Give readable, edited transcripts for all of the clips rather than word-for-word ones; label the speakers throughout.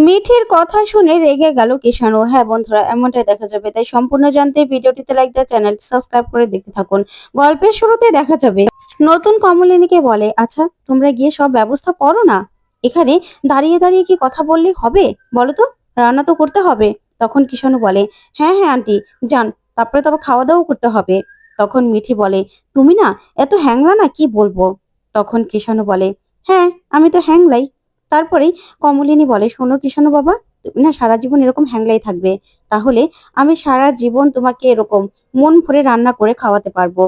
Speaker 1: মিঠির কথা শুনে রেগে গেল কিষাণু। হ্যাঁ বন্ধুরা, এমনটাই দেখা যাবে। তাই সম্পূর্ণ জানতে ভিডিওটিতে লাইক দিয়ে চ্যানেলটি সাবস্ক্রাইব করে দেখতে থাকুন। গল্পের শুরুতে দেখা যাবে নতুন কমলিনীকে বলে, আচ্ছা তোমরা গিয়ে সব ব্যবস্থা করো না, এখানে দাঁড়িয়ে দাঁড়িয়ে কি কথা বললে হবে বলো তো, রান্না তো করতে হবে। তখন কিষাণু বলে, হ্যাঁ হ্যাঁ আন্টি, যান, তারপরে তো আবার খাওয়া দাওয়া করতে হবে। তখন মিঠি বলে, তুমি না এত হ্যাংলা না, কি বলবো। তখন কিষাণু বলে, হ্যাঁ আমি তো হ্যাংলাই। তারপরেই কমলিনী বলে, শোনো কিষাণু বাবা, তুমি না সারা জীবন এরকম হ্যাংলাই থাকবে, তাহলে আমি সারা জীবন তোমাকে এরকম মন ভরে রান্না করে খাওয়াতে পারবো।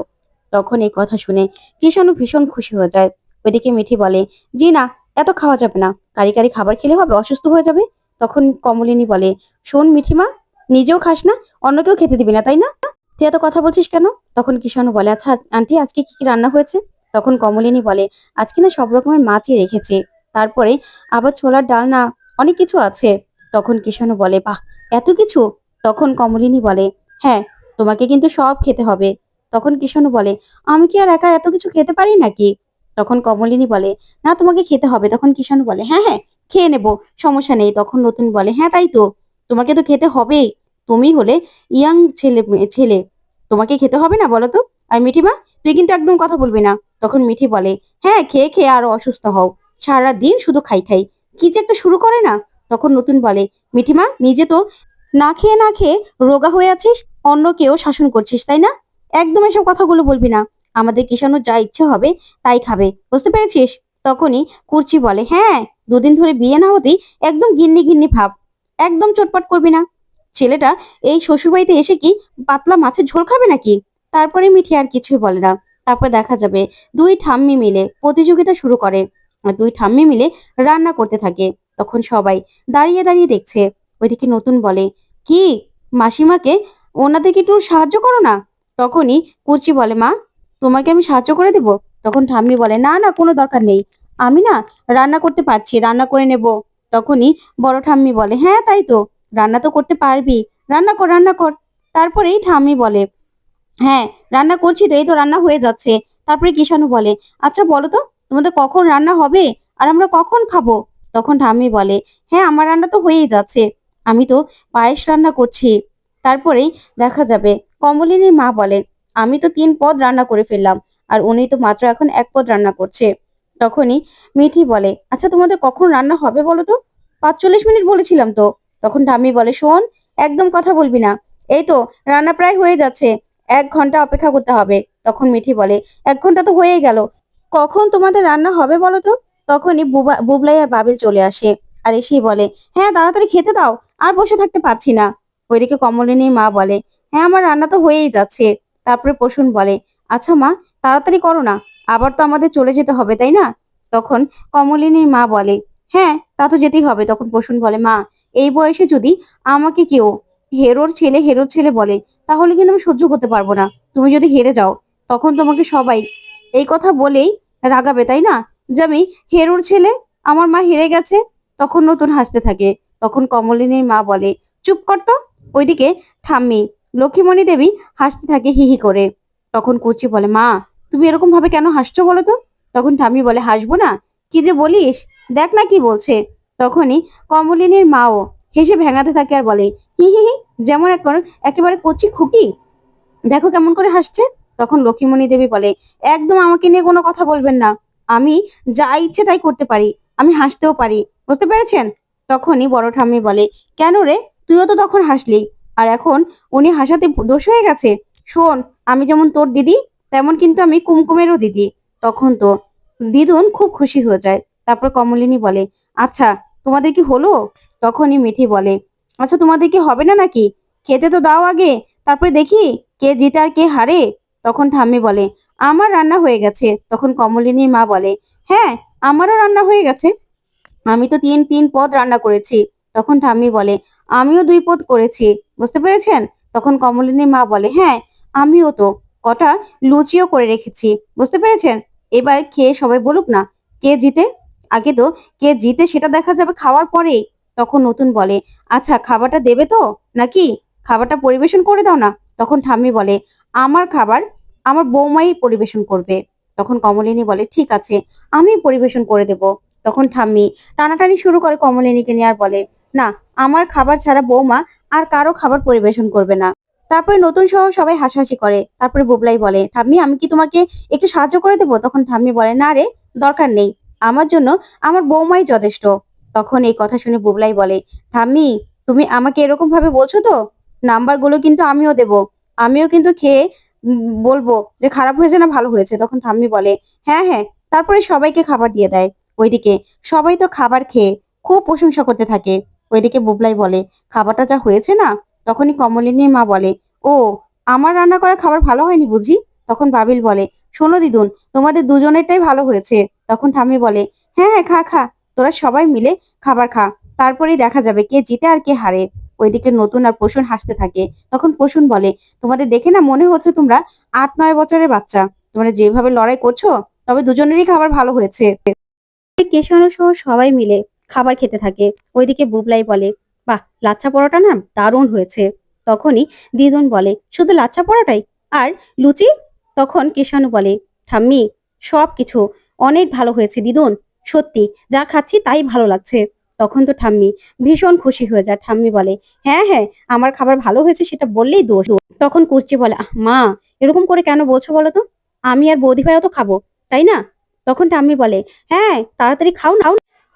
Speaker 1: তখন এই কথা শুনে কিষাণু ভীষণ খুশি হয়ে যায়। ওইদিকে মিঠি বলে, জি না, এত খাওয়া যাবে না, কারি কারি খাবার খেলে হবে, অসুস্থ হয়ে যাবে। তখন কমলিনী বলে, শোন মিঠিমা, নিজেও খাস না, অন্যকেও খেতে দিবি না, তাই না? তুই এত কথা বলছিস কেন? তখন কিষাণু বলে, আচ্ছা আন্টি, আজকে কি কি রান্না হয়েছে? তখন কমলিনী বলে, আজকে না সব রকমের মাছই রেখেছে, তারপরে আবার ছোলার ডালনা, অনেক কিছু আছে। তখন কিষাণু বলে, বাহ, এত কিছু! তখন কমলিনী বলে, হ্যাঁ, তোমাকে কিন্তু সব খেতে হবে। তখন কিষাণু বলে, আমি কি আর একা এত কিছু খেতে পারি নাকি? তখন কমলিনী বলে, না তোমাকে খেতে হবে। তখন কিষাণু বলে, হ্যাঁ হ্যাঁ, খেয়ে নেবো, সমস্যা নেই। তখন নতুন বলে, হ্যাঁ তাই তো, তোমাকে তো খেতে হবেই, তুমি হলে ইয়াং ছেলে, তোমাকে খেতে হবে না বলো তো? আর মিঠিমা, তুই কিন্তু একদম কথা বলবি না। তখন মিঠি বলে, হ্যাঁ, খেয়ে খেয়ে আরো অসুস্থ হও, সারা দিন শুধু খাই খাই, কি যে একটা শুরু করে না। তখন নতুন বলে, মিঠিমা, নিজে তো না খেয়ে না খেয়ে রোগা হয়ে আছিস, অন্যকেও শাসন করছিস, তাই না? একদম এসব কথাগুলো বলবি না, আমাদের কিষাণু যা ইচ্ছে হবে তাই খাবে, বুঝতে পেরেছিস? তখনই কুর্চি বলে, হ্যাঁ, দুদিন ধরে বিয়ে না হতেই একদম গিন্নি গিন্নি ভাব, একদম চটপট করবি না। ছেলেটা এই শ্বশুরবাড়িতে এসে কি পাতলা মাছের ঝোল খাবে নাকি? তারপরে মিঠি আর কিছুই বলে না। তারপর দেখা যাবে দুই ঠাম্মি মিলে প্রতিযোগিতা শুরু করে, আর দুই ঠাম্মি মিলে রান্না করতে থাকে। তখন সবাই দাঁড়িয়ে দাঁড়িয়ে দেখছে। ওইদিকে নতুন বলে, কি মাসিমাকে, ওনাদেরকে একটু সাহায্য করো না। তখনই কুর্চি বলে, মা, তোমাকে আমি সাহায্য করে দেব। তখন ঠাম্মি বলে, না না, কোনো দরকার নেই, আমি না রান্না করতে পারছি, রান্না করে নেব। তখনই বড় ঠাম্মি বলে, হ্যাঁ তাই তো, রান্না তো করতে পারবি, রান্না কর রান্না কর। তারপরেই ঠাম্মি বলে, হ্যাঁ, রান্না করছি তো, এই তো রান্না হয়ে যাচ্ছে। তারপরে কিষাণু বলে, আচ্ছা বলো তো, তোমাদের কখন রান্না হবে আর আমরা কখন খাবো? তখন ঠাম্মি বলে, হ্যাঁ আমার রান্না তো হয়েই যাচ্ছে, আমি তো পায়েস রান্না করছি। তারপরেই দেখা যাবে কমলিনীর মা বলে, আমি তো 3 পদ রান্না করে ফেললাম, আর উনি তো মাত্র এখন 1 পদ রান্না করছে। তখনই মিঠি বলে, আচ্ছা তোমাদের কখন রান্না হবে বলো তো? 45 মিনিট বলেছিলাম তো। তখন ঠাম্মি বলে, শোন, একদম কথা বলবি না, এই তো রান্না প্রায় হয়ে যাচ্ছে, 1 ঘন্টা অপেক্ষা করতে হবে। তখন মিঠি বলে, 1 ঘন্টা তো হয়েই গেল, কখন তোমাদের রান্না হবে বলো তো? তখনই বুবলাই আর বাবিল চলে আসে, আর এসেই বলে, হ্যাঁ তাড়াতাড়ি খেতে দাও, আর বসে থাকতে পারছি না। ওইদিকে কমলিনীর মা বলে, হ্যাঁ আমার রান্না তো হয়েই যাচ্ছে। তারপরে প্রসূন বলে, আচ্ছা মা, তাড়াতাড়ি করো না, আবার তো আমাদের চলে যেতে হবে, তাই না? তখন কমলিনীর মা বলে, হ্যাঁ তা তো যেতেই হবে। তখন প্রসূন বলে, মা, এই বয়সে যদি আমাকে কেউ হেরোর ছেলে বলে, তাহলে কিন্তু আমি সহ্য করতে পারবো না। তুমি যদি হেরে যাও, তখন তোমাকে সবাই এই কথা বলেই রাগাবে, তাই না, যে আমি হেরোর ছেলে, আমার মা হেরে গেছে। তখন নতুন হাসতে থাকে। তখন কমলিনীর মা বলে, চুপ কর তো। ওইদিকে ঠাম্মি লক্ষ্মীমণি দেবী হাসতে থাকে হি হি করে। তখন কুচি বলে, মা, তুমি এরকম ভাবে কেন হাসছো বলো তো? তখন ঠাম্মি বলে, হাসবো না, কি যে বলিস, দেখ না কি বলছে। তখনই কমলিনীর মাও হেসে ভেঙাতে থাকে আর বলে, হি হি হি, যেমন একেবারে কচি খুকি, দেখো কেমন করে হাসছে। তখন লক্ষ্মীমণি দেবী বলে, একদম আমাকে নিয়ে কোনো কথা বলবেন না, আমি যা ইচ্ছে তাই করতে পারি, আমি হাসতেও পারি, বুঝতে পেরেছেন? তখনই বড় ঠাম্মি বলে, কেন রে, তুইও তো তখন হাসলি, আর এখন উনি হাসাতে দোষ হয়ে গেছে? শোন, আমি যেমন তোর দিদি, তেমন কিন্তু আমি কুমকুমেরও দিদি। তখন তো দিদুন খুব খুশি হয়ে যায়। তারপর কমলিনী বলে, আচ্ছা তোমাদের কি হলো? তখনই মিঠি বলে, আচ্ছা তোমাদের কি হবে না নাকি, খেতে তো দাও আগে, তারপরে দেখি কে জিতে আর কে হারে। তখন ঠাম্মি বলে, আমার রান্না হয়ে গেছে। তখন কমলিনীর মা বলে, হ্যাঁ আমারও রান্না হয়ে গেছে, আমি তো তিন তিন পদ রান্না করেছি। তখন ঠাম্মি বলে, আমিও 2 পদ করেছি, বুঝতে পেরেছেন? তখন কমলিনীর মা বলে, হ্যাঁ আমিও তো কটা লুচিও করে রেখেছি, বুঝতে পেরেছেন? এবার খেয়ে সবাই বলুক না কে জিতে, আগে তো কে জিতে সেটা দেখা যাবে খাওয়ার পরেই। তখন নতুন বলে, আচ্ছা খাবারটা দেবে তো নাকি, খাবারটা পরিবেশন করে দাও না। তখন ঠাম্মি বলে, আমার খাবার আমার বৌমাই পরিবেশন করবে। তখন কমলিনী বলে, ঠিক আছে, আমি পরিবেশন করে দেব। তখন ঠাম্মি টানাটানি শুরু করে কমলিনীকে নিয়ে আর বলে, না, আমার খাবার ছাড়া বৌমা আর কারো খাবার পরিবেশন করবে না। তারপরে নতুন সহ সবাই হাসাহাসি করে। তারপরে বুবলাই বলে, ঠাম্মি আমি কি তোমাকে একটু সাহায্য করে দেবো? তখন ঠাম্মি বলে, না রে, দরকার নেই, আমার জন্য আমার বৌমাই যথেষ্ট। তখন এই কথা শুনে বুবলাই বলে, ঠাম্মি তুমি আমাকে এরকম ভাবে বলছো তো, নাম্বারগুলো কিন্তু আমিও দেব, আমিও কিন্তু খেয়ে বলবো যে খারাপ হয়েছে না ভালো হয়েছে। তখন ঠাম্মি বলে, হ্যাঁ হ্যাঁ। তারপরে সবাইকে খাবার দিয়ে দেয়। ওইদিকে সবাই তো খাবার খেয়ে খুব প্রশংসা করতে থাকে। ওইদিকে বুবলাই বলে, খাবারটা যা হয়েছে না। তখনই কমলিনীর মা বলে, ও, আমার রান্না করা খাবার ভালো হয়নি বুঝি? তখন বাবিল বলে, শোনো দিদুন, তোমাদের দুজনেরটাই ভালো হয়েছে। তখন ঠাম্মি বলে, হ্যাঁ হ্যাঁ, খা খা, তোরা সবাই মিলে খাবার খা, তারপরেই দেখা যাবে কে জিতে আর কে হারে। ওইদিকে নতুন আর প্রসূন হাসতে থাকে। তখন প্রসূন বলে, তোমাদের দেখে না মনে হচ্ছে তোমরা 8-9 বছরের বাচ্চা, তোমরা যেভাবে লড়াই করছো, তবে দুজনেরই খাবার ভালো হয়েছে। কেশানো সহ সবাই মিলে খাবার খেতে থাকে। ওইদিকে বুবলাই বলে, বাহ, লাচ্ছা পরোটা না দারুণ হয়েছে। তখনই দিদুন বলে, শুধু লাচ্ছা পরোটাই আর লুচি? তখন কেশানু বলে, ঠাম্মি সবকিছু অনেক ভালো হয়েছে দিদুন, সত্যি যা খাচ্ছি তাই ভালো লাগছে। তখন তো ঠাম্মি ভীষণ খুশি হয়ে যায়। ঠাম্মি বলে, হ্যাঁ হ্যাঁ, আমার খাবার ভালো হয়েছে সেটা বললেই দোষ। তখন কুর্চি বলে, মা এরকম করে কেন বলছো বলো তো, আমি আর বৌদি ভাইও তো খাবো, তাই না? তখন ঠাম্মি বলে, হ্যাঁ তাড়াতাড়ি খাও না।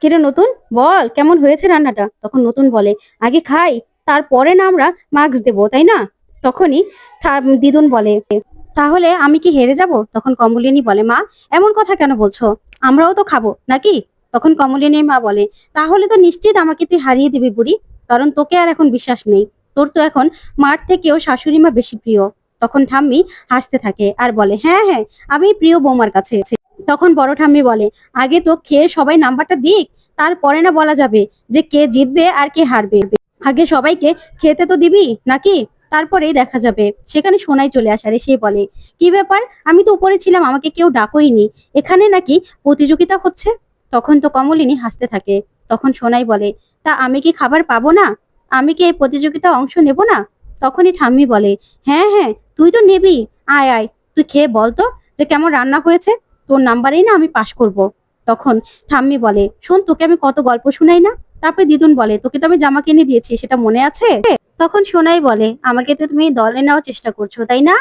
Speaker 1: কিরে নতুন, বল কেমন হয়েছে রান্নাটা? তখন নতুন বলে, আগে খাই, তারপরে না আমরা মার্কস দেবো, তাই না? তখনই দিদুন বলে, তাহলে আমি কি হেরে যাব? তখন কমলিনী বলে, মা এমন কথা কেন বলছো, আমরাও তো খাবো নাকি? তখন কমলিনীর মা বলে, তাহলে তো নিশ্চিত আমাকে তুই হারিয়ে দিবি বুড়ি, কারণ তোকে আর এখন বিশ্বাস নেই, তোর তো এখন মার থেকেও শাশুড়ি মা বেশি প্রিয়। তখন ঠাম্মি হাসতে থাকে আর বলে, হ্যাঁ হ্যাঁ, আমি প্রিয় বৌমার কাছে। তখন বড় ঠাম্মি বলে, আগে তো খেয়ে সবাই নাম্বারটা দিক, তারপরে না বলা যাবে যে কে জিতবে আর কে হারবে। আগে সবাইকে খেতে তো দিবি নাকি, তারপরেই দেখা যাবে। সেখানে সোনাই চলে আসে, আর সে বলে, কি ব্যাপার, আমি তো উপরে ছিলাম, আমাকে কেউ ডাকোইনি, এখানে নাকি প্রতিযোগিতা হচ্ছে? তখন তো কমলিনী হাসতে থাকে। তখন সোনাই বলে, তা আমি কি খাবার পাবো না? আমি কি এই প্রতিযোগিতায় অংশ নেব না? তখনই ঠাম্মি বলে, হ্যাঁ হ্যাঁ, তুই তো নেবি, আয় আয়, তুই খেয়ে বল তো যে কেমন রান্না হয়েছে, তোর নাম্বারেই না আমি পাশ করব। তখন ঠাম্মি বলে, শোন তোকে আমি কত গল্প শুনাই না। তারপরে দিদুন বলে, তোকে তো আমি জামা কিনে দিয়েছি, সেটা মনে আছে? তখন সোনাই বলে, আমাকে তো তুমি দলে নেওয়ার চেষ্টা করছো, তাই না?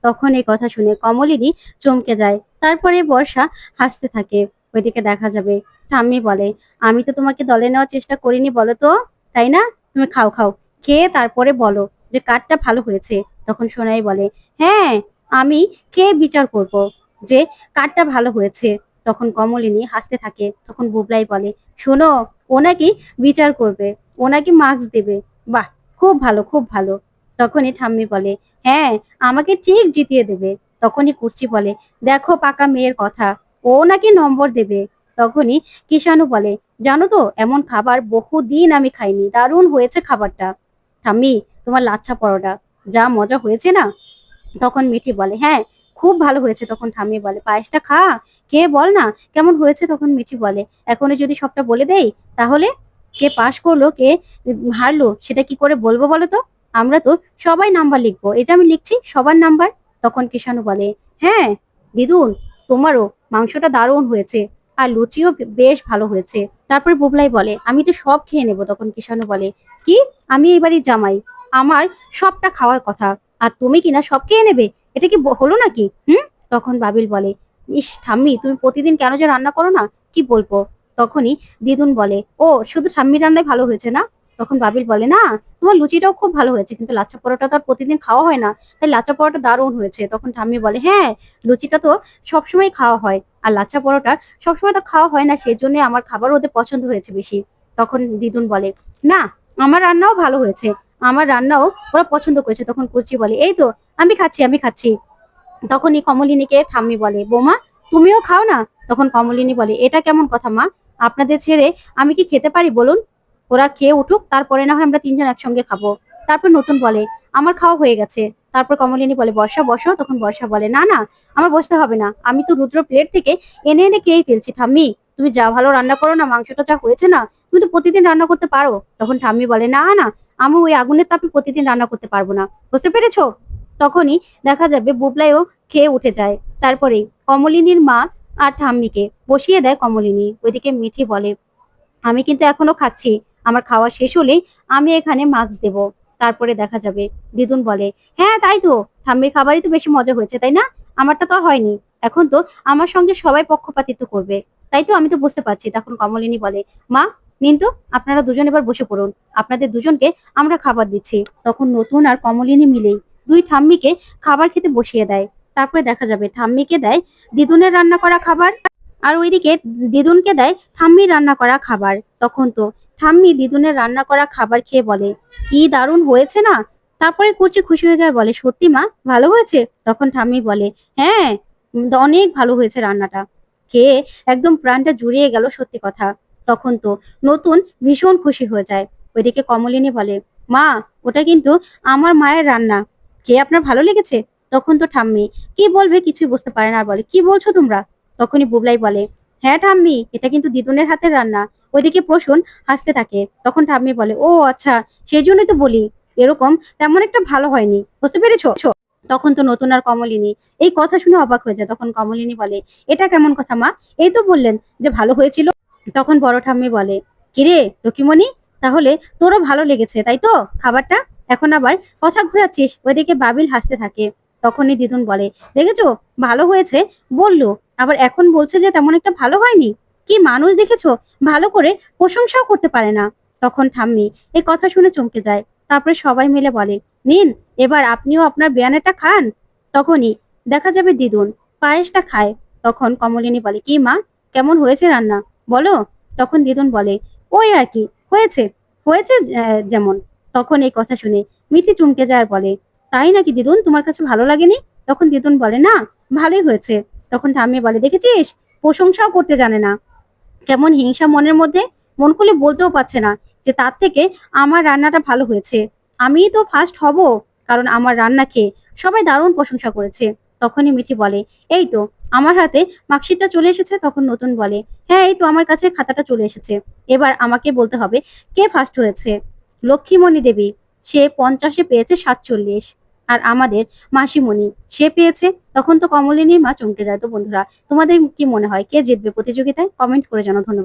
Speaker 1: তখন এই কথা শুনে কমলিনী চমকে যায়। তারপরে বর্ষা হাসতে থাকে। ওইদিকে দেখা যাবে ঠাম্মি বলে, আমি তো তোমাকে দলে নেওয়ার চেষ্টা করিনি বলো তো, তাই না? তুমি খাও খাও, খেয়ে তারপরে বলো যে কারটা ভালো হয়েছে। তখন সোনাই বলে, হ্যাঁ, আমি খেয়ে বিচার করব যে কারটা ভালো হয়েছে। তখন কমলিনী হাসতে থাকে। তখন বুবলাই বলে, শোনো, ও নাকি বিচার করবে, ও নাকি মার্কস দেবে। বাহ, খুব ভালো খুব ভালো। তখনই ঠাম্মি বলে, হ্যাঁ, আমাকে ঠিক জিতিয়ে দেবে। তখনই কুর্চি বলে, দেখো পাকা মেয়ের কথা, ও নাকি নম্বর দেবে। তখনই কিষাণু বলে, জানো তো এমন খাবার বহুদিন আমি খাইনি, দারুণ হয়েছে খাবারটা। ঠাম্মি, তোমার লাচ্ছা পরোটা যা মজা হয়েছে না। তখন মিঠি বলে, হ্যাঁ, খুব ভালো হয়েছে। তখন ঠাম্মি বলে, পায়েসটা খা, খেয়ে বল না কেমন হয়েছে। তখন মিঠি বলে, এখনই যদি সবটা বলে দেই, তাহলে কে পাশ করলো কে হারলো সেটা কি করে বলবো বলো তো? আমরা তো সবাই নাম্বার লিখবো, এই যে আমি লিখছি সবার নাম্বার। তখন কিষাণু বলে, হ্যাঁ দিদুন, তোমারও মাংসটা দারুণ হয়েছে, আর লুচিও বেশ ভালো হয়েছে। তারপরে বুবলাই বলে, আমি তো সব খেয়ে নেবো। তখন কিষাণু বলে, কি, আমি এবারই জামাই, আমার সবটা খাওয়ার কথা, আর তুমি কিনা সব খেয়ে নেবে, এটা কি হলো নাকি? তখন বাবিল বলে, ইস ঠাম্মি, তুমি প্রতিদিন কেন যে রান্না করো না, কি বলবো। তখনই দিদুন বলে, ও শুধু ঠাম্মির রান্নাই ভালো হয়েছে না? তখন বাবিল বলে, না, তোমার লুচিটাও খুব ভালো হয়েছে, কিন্তু লাচ্ছা পরোটা তো আর প্রতিদিন খাওয়া হয় না, তাই লাচ্ছা পরোটা দারুণ হয়েছে। তখন ঠাম্মি বলে, হ্যাঁ, লুচিটা তো সবসময় খাওয়া হয়, আর লাচ্ছা পরোটা সবসময় তো খাওয়া হয় না, সেই জন্য আমার খাবার ওদের পছন্দ হয়েছে বেশি। তখন দিদুন বলে, না, আমার রান্নাও ভালো হয়েছে, আমার রান্নাও ওরা পছন্দ করেছে। তখন কুচি বলে, এই তো আমি খাচ্ছি আমি খাচ্ছি। তখনই কমলিনীকে ঠাম্মি বলে, বৌমা তুমিও খাও না। তখন কমলিনী বলে, এটা কেমন কথা মা, আপনাদের ছেড়ে আমি কি খেতে পারি বলুন? ওরা খেয়ে উঠুক, তারপরে না হয় আমরা তিনজন একসঙ্গে খাবো। তারপর নতুন বলে, আমার খাওয়া হয়ে গেছে। তারপর কমলিনী বলে, বর্ষা বসো। তখন বর্ষা বলে, না না, আমার বসতে হবে না, আমি তো রুদ্র প্লেট থেকে এনে এনে খেয়েই ফেলছি। ঠাম্মি, তুমি যা ভালো রান্না করো না, মাংসটা যা হয়েছে না, তুমি তো প্রতিদিন রান্না করতে পারো। তখন ঠাম্মি বলে, না না, আমি ওই আগুনের তাপে প্রতিদিন রান্না করতে পারবো না, বুঝতে পেরেছো? তখনই দেখা যাবে বুবলাইও খেয়ে উঠে যায়। তারপরে কমলিনীর মা আর ঠাম্মিকে বসিয়ে দেয় কমলিনী। ওইদিকে মিঠি বলে, আমি কিন্তু এখনো খাচ্ছি, আমার খাওয়া শেষ হলেই আমি এখানে মাস্ক দেব, তারপরে দেখা যাবে। দিদুন বলে, হ্যাঁ তাই তো, ঠাম্মির খাবারই তো বেশি মজা হয়েছে তাই না? আমারটা তো আর হয়নি। এখন তো আমার সঙ্গে সবাই পক্ষপাতিত্ব করবে, তাই তো? আমি তো বুঝতে পারছি। তখন কমলিনী বলে, মা নিন তো, আপনারা দুজন এবার বসে পড়ুন, আপনাদের দুজনকে আমরা খাবার দিচ্ছি। তখন নতুন আর কমলিনী মিলেই দুই ঠাম্মিকে খাবার খেতে বসিয়ে দেয়। তারপরে দেখা যাবে ঠাম্মিকে দেয় দিদুনের রান্না করা খাবার, আর ওইদিকে দিদুনকে দেয় ঠাম্মির রান্না করা খাবার। তখন তো ঠাম্মি দিদুনের রান্না করা খাবার খেয়ে বলে, কি দারুণ হয়েছে না? তারপরে কুচি খুশি হয়ে যায়, বলে, সত্যি মা ভালো হয়েছে? তখন ঠাম্মি বলে, হ্যাঁ অনেক ভালো হয়েছে রান্নাটা। খেয়ে একদম প্রাণটা জুড়িয়ে গেল, সত্যি কথা। তখন তো নতুন ভীষণ খুশি হয়ে যায়। ওইদিকে কমলিনী বলে, মা ওটা কিন্তু আমার মায়ের রান্না, খেয়ে আপনার ভালো লেগেছে? তখন তো ঠাম্মি কি বলবে কিছুই বুঝতে পারে না, আর বলে, কি বলছো তোমরা? তখনই বুবলাই বলে, হ্যাঁ ঠাম্মি, এটা কিন্তু দিদুনের হাতের রান্না। ওইদিকে প্রসূন হাসতে থাকে। তখন ঠাম্মি বলে, ও আচ্ছা, সেই জন্যই তো বলি এরকম তেমন একটা ভালো হয়নি, বুঝতে পেরেছো? তখন তো নতুন আর কমলিনী এই কথা শুনে অবাক হয়ে যায়। তখন কমলিনী বলে, এটা কেমন কথা মা? এই তো বললেন যে ভালো হয়েছিল। তখন বড় ঠাম্মি বলে, কিরে লক্ষ্মীমণি, তাহলে তোরও ভালো লেগেছে তাই তো খাবারটা? এখন আবার কথা ঘুরাচ্ছিস? ওইদিকে বাবিল হাসতে থাকে। তখনই দিদুন বলে, দেখেছো ভালো হয়েছে বললো, আবার এখন বলছে যে তেমন একটা ভালো হয়নি। কি মানুষ দেখেছো, ভালো করে প্রশংসাও করতে পারে না। তখন ঠাম্মি এই কথা শুনে চমকে যায়। তারপরে সবাই মিলে বলে, নিন এবার আপনিও আপনার বেয়ানেরটা খান। তখনই দেখা যাবে দিদুন পায়েসটা খায়। তখন কমলিনী বলে, কি মা, কেমন হয়েছে রান্না বলো? তখন দিদুন বলে, ওই আর কি, হয়েছে হয়েছে যেমন। তখন এই কথা শুনে মিঠি চমকে যায় আর বলে, তাই নাকি দিদুন, তোমার কাছে ভালো লাগেনি? তখন দিদুন বলে, না ভালোই হয়েছে। তখন ঠাম্মি বলে, দেখেছিস প্রশংসাও করতে জানে না, কেমন হিংসা মনের মধ্যে, মন খুলে বলতেও পারছে না যে তার থেকে আমার রান্নাটা ভালো হয়েছে। আমিই তো ফার্স্ট হব, কারণ আমার রান্না খেয়ে সবাই দারুণ প্রশংসা করেছে। তখনই মিঠি বলে, এই তো আমার হাতে মার্কশিটটা চলে এসেছে। তখন নতুন বলে, হ্যাঁ এই তো আমার কাছে খাতাটা চলে এসেছে, এবার আমাকে বলতে হবে কে ফার্স্ট হয়েছে। লক্ষ্মীমণি দেবী, সে 50-এ পেয়েছে 47, আর আমাদের মাসিমণি সে পেয়েছে। তখন তো কমলিনীর মা চমকে যায়। তো বন্ধুরা, তোমাদের কি মনে হয় কে জিতবে প্রতিযোগিতায়? কমেন্ট করে জানাও। ধন্যবাদ।